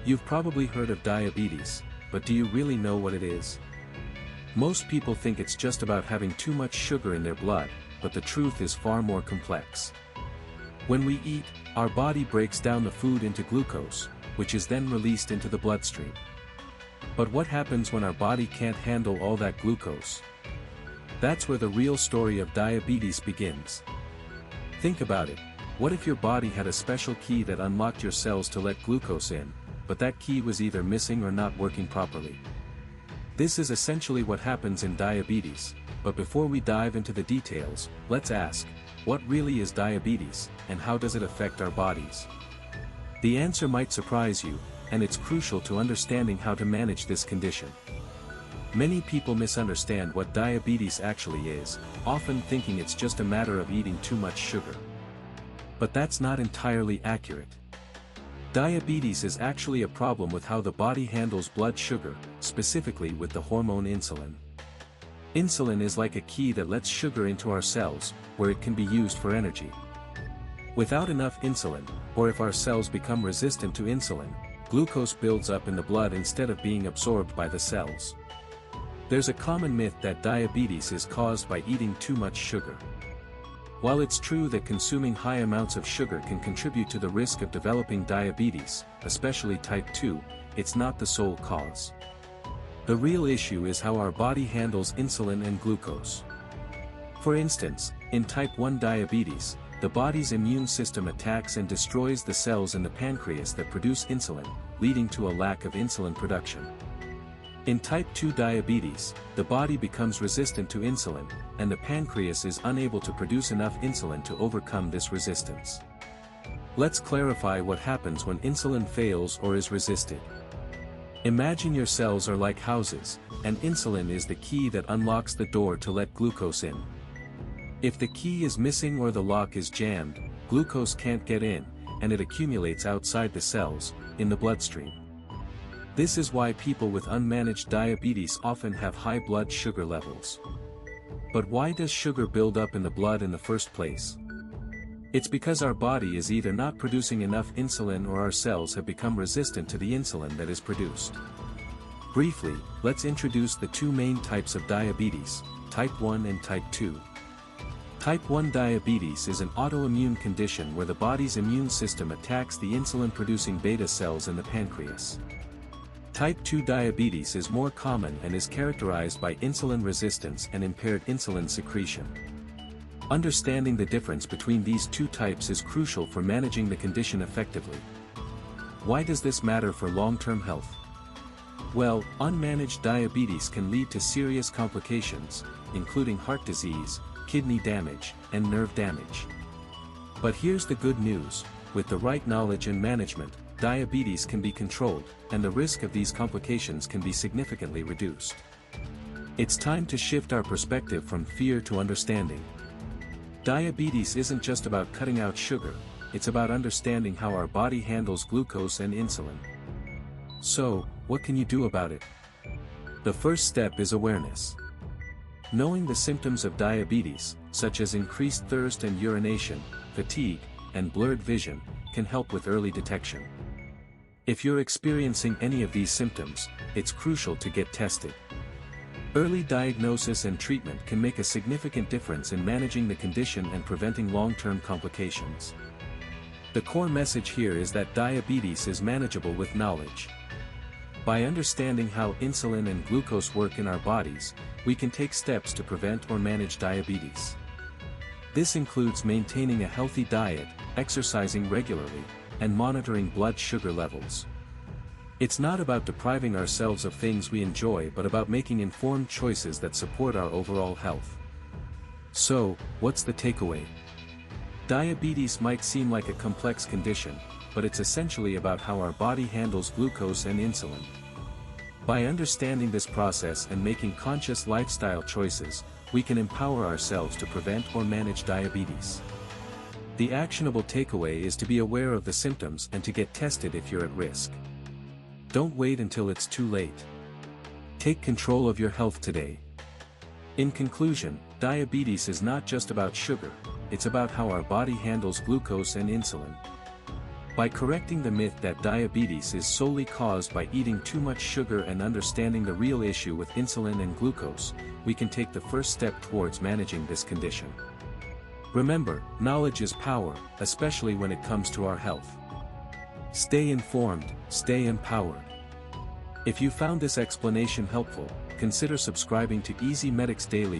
You've probably heard of diabetes, but do you really know what it is? Most people think it's just about having too much sugar in their blood, but the truth is far more complex. When we eat, our body breaks down the food into glucose, which is then released into the bloodstream. But what happens when our body can't handle all that glucose? That's where the real story of diabetes begins. Think about it. What if your body had a special key that unlocked your cells to let glucose in, but that key was either missing or not working properly? This is essentially what happens in diabetes, but before we dive into the details, let's ask, what really is diabetes, and how does it affect our bodies? The answer might surprise you, and it's crucial to understanding how to manage this condition. Many people misunderstand what diabetes actually is, often thinking it's just a matter of eating too much sugar. But that's not entirely accurate. Diabetes is actually a problem with how the body handles blood sugar, specifically with the hormone insulin. Insulin is like a key that lets sugar into our cells, where it can be used for energy. Without enough insulin, or if our cells become resistant to insulin, glucose builds up in the blood instead of being absorbed by the cells. There's a common myth that diabetes is caused by eating too much sugar. While it's true that consuming high amounts of sugar can contribute to the risk of developing diabetes, especially type 2, it's not the sole cause. The real issue is how our body handles insulin and glucose. For instance, in type 1 diabetes, the body's immune system attacks and destroys the cells in the pancreas that produce insulin, leading to a lack of insulin production. In type 2 diabetes, the body becomes resistant to insulin, and the pancreas is unable to produce enough insulin to overcome this resistance. Let's clarify what happens when insulin fails or is resisted. Imagine your cells are like houses, and insulin is the key that unlocks the door to let glucose in. If the key is missing or the lock is jammed, glucose can't get in, and it accumulates outside the cells, in the bloodstream. This is why people with unmanaged diabetes often have high blood sugar levels. But why does sugar build up in the blood in the first place? It's because our body is either not producing enough insulin or our cells have become resistant to the insulin that is produced. Briefly, let's introduce the two main types of diabetes, type 1 and type 2. Type 1 diabetes is an autoimmune condition where the body's immune system attacks the insulin-producing beta cells in the pancreas. Type 2 diabetes is more common and is characterized by insulin resistance and impaired insulin secretion. Understanding the difference between these two types is crucial for managing the condition effectively. Why does this matter for long-term health? Well, unmanaged diabetes can lead to serious complications, including heart disease, kidney damage, and nerve damage. But here's the good news: with the right knowledge and management, diabetes can be controlled, and the risk of these complications can be significantly reduced. It's time to shift our perspective from fear to understanding. Diabetes isn't just about cutting out sugar, it's about understanding how our body handles glucose and insulin. So, what can you do about it? The first step is awareness. Knowing the symptoms of diabetes, such as increased thirst and urination, fatigue, and blurred vision, can help with early detection. If you're experiencing any of these symptoms, it's crucial to get tested. Early diagnosis and treatment can make a significant difference in managing the condition and preventing long-term complications. The core message here is that diabetes is manageable with knowledge. By understanding how insulin and glucose work in our bodies, we can take steps to prevent or manage diabetes. This includes maintaining a healthy diet, exercising regularly, and monitoring blood sugar levels. It's not about depriving ourselves of things we enjoy but about making informed choices that support our overall health. So, what's the takeaway? Diabetes might seem like a complex condition, but it's essentially about how our body handles glucose and insulin. By understanding this process and making conscious lifestyle choices, we can empower ourselves to prevent or manage diabetes. The actionable takeaway is to be aware of the symptoms and to get tested if you're at risk. Don't wait until it's too late. Take control of your health today. In conclusion, diabetes is not just about sugar, it's about how our body handles glucose and insulin. By correcting the myth that diabetes is solely caused by eating too much sugar and understanding the real issue with insulin and glucose, we can take the first step towards managing this condition. Remember, knowledge is power, especially when it comes to our health. Stay informed, stay empowered. If you found this explanation helpful, consider subscribing to Easy Medics Daily